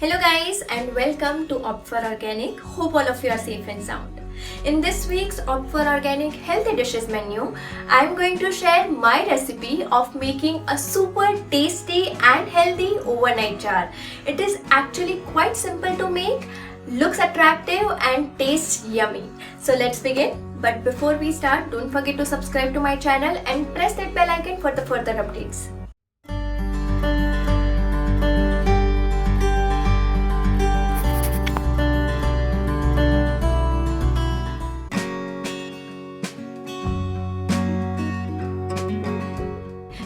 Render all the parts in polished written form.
Hello guys and welcome to Opt for Organic. Hope all of you are safe and sound. In this week's Opt for Organic Healthy Dishes menu, I am going to share my recipe of making a super tasty and healthy overnight jar. It is actually quite simple to make, looks attractive and tastes yummy. So let's begin. But before we start, don't forget to subscribe to my channel and press that bell icon for the further updates.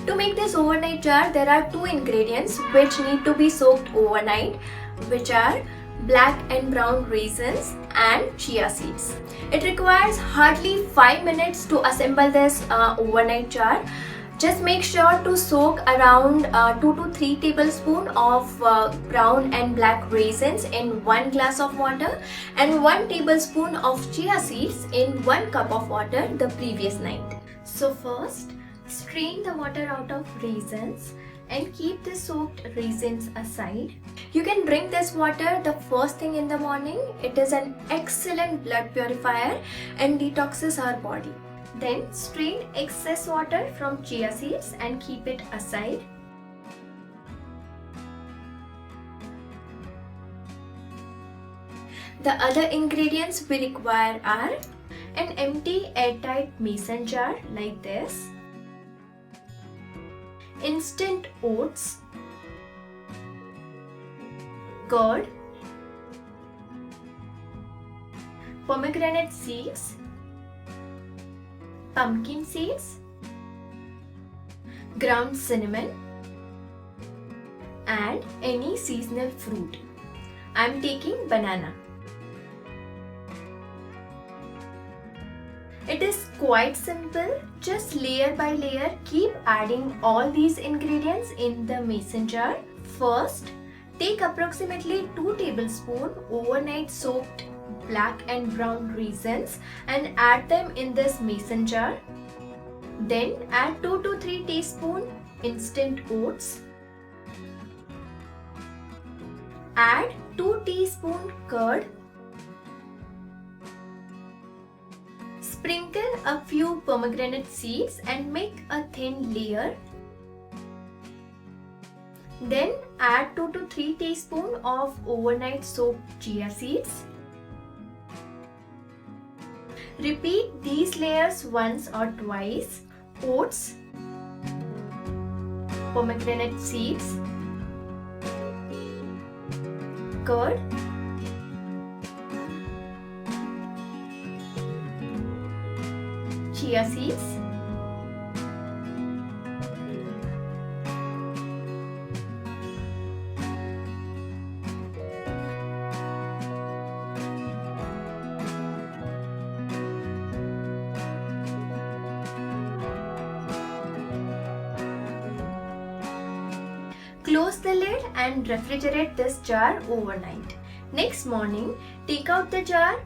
To make this overnight jar, there are two ingredients which need to be soaked overnight, which are black and brown raisins and chia seeds. It requires hardly 5 minutes to assemble this overnight jar. Just make sure to soak around 2 to 3 tablespoons of brown and black raisins in 1 glass of water and 1 tablespoon of chia seeds in 1 cup of water the previous night. So first, strain the water out of raisins and keep the soaked raisins aside. You can drink this water the first thing in the morning. It is an excellent blood purifier and detoxes our body. Then strain excess water from chia seeds and keep it aside. The other ingredients we require are an empty airtight mason jar like this, instant oats, curd, pomegranate seeds, pumpkin seeds, ground cinnamon, and any seasonal fruit. I am taking banana. It is quite simple. Just layer by layer keep adding all these ingredients in the mason jar. First, take approximately 2 tablespoons overnight soaked black and brown raisins and add them in this mason jar. Then add 2 to 3 teaspoons instant oats. Add 2 teaspoons curd. Sprinkle a few pomegranate seeds and make a thin layer. Then add 2 to 3 teaspoons of overnight soaked chia seeds. Repeat these layers once or twice. Oats, pomegranate seeds, curd, chia seeds, close the lid and refrigerate this jar overnight. Next morning, take out the jar.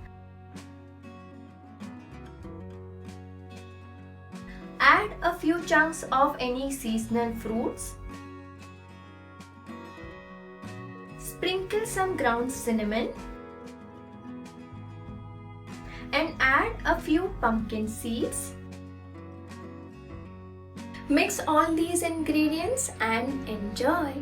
Add a few chunks of any seasonal fruits. Sprinkle some ground cinnamon. And add a few pumpkin seeds. Mix all these ingredients and enjoy.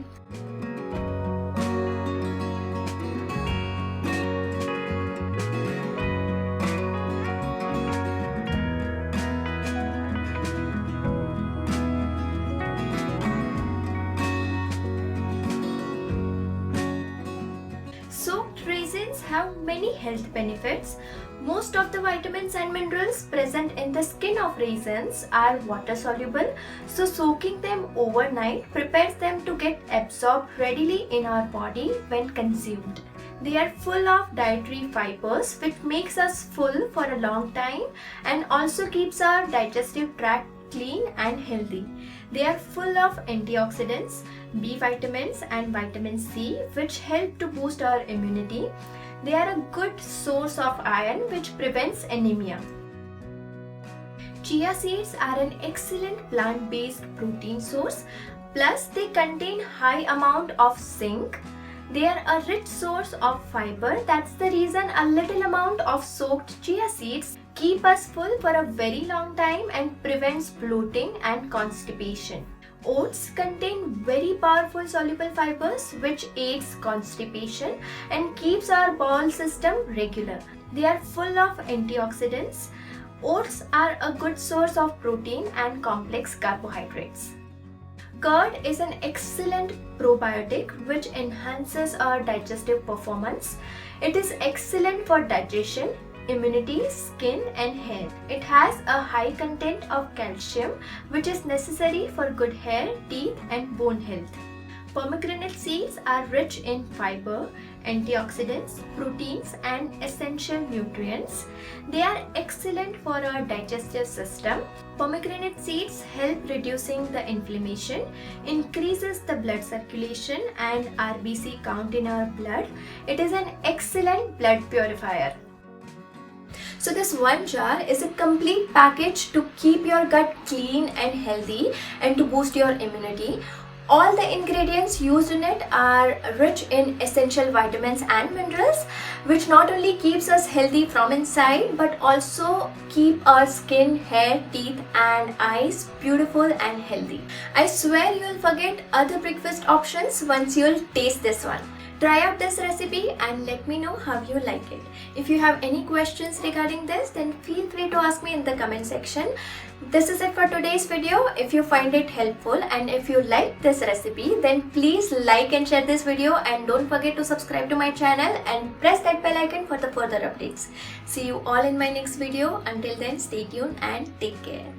Soaked raisins have many health benefits. Most of the vitamins and minerals present in the skin of raisins are water soluble, so soaking them overnight prepares them to get absorbed readily in our body when consumed. They are full of dietary fibers which makes us full for a long time and also keeps our digestive tract clean and healthy. They are full of antioxidants, B vitamins and vitamin C which help to boost our immunity. They are a good source of iron which prevents anemia. Chia seeds are an excellent plant-based protein source, plus they contain high amount of zinc, They are a rich source of fiber. That's the reason a little amount of soaked chia seeds keep us full for a very long time and prevents bloating and constipation. Oats contain very powerful soluble fibers which aids constipation and keeps our bowel system regular. They are full of antioxidants. Oats are a good source of protein and complex carbohydrates. Curd is an excellent probiotic which enhances our digestive performance. It is excellent for digestion, immunity, skin and hair. It has a high content of calcium which is necessary for good hair, teeth and bone health. Pomegranate seeds are rich in fiber, antioxidants, proteins and essential nutrients. They are excellent for our digestive system. Pomegranate seeds help reducing the inflammation, increases the blood circulation and RBC count in our blood. It is an excellent blood purifier. So this one jar is a complete package to keep your gut clean and healthy and to boost your immunity. All the ingredients used in it are rich in essential vitamins and minerals which not only keeps us healthy from inside but also keep our skin, hair, teeth and eyes beautiful and healthy. I swear you'll forget other breakfast options once you'll taste this one. Try out this recipe and let me know how you like it. If you have any questions regarding this, then feel free to ask me in the comment section. This is it for today's video. If you find it helpful and if you like this recipe, then please like and share this video and don't forget to subscribe to my channel and press that bell icon for the further updates. See you all in my next video. Until then, stay tuned and take care.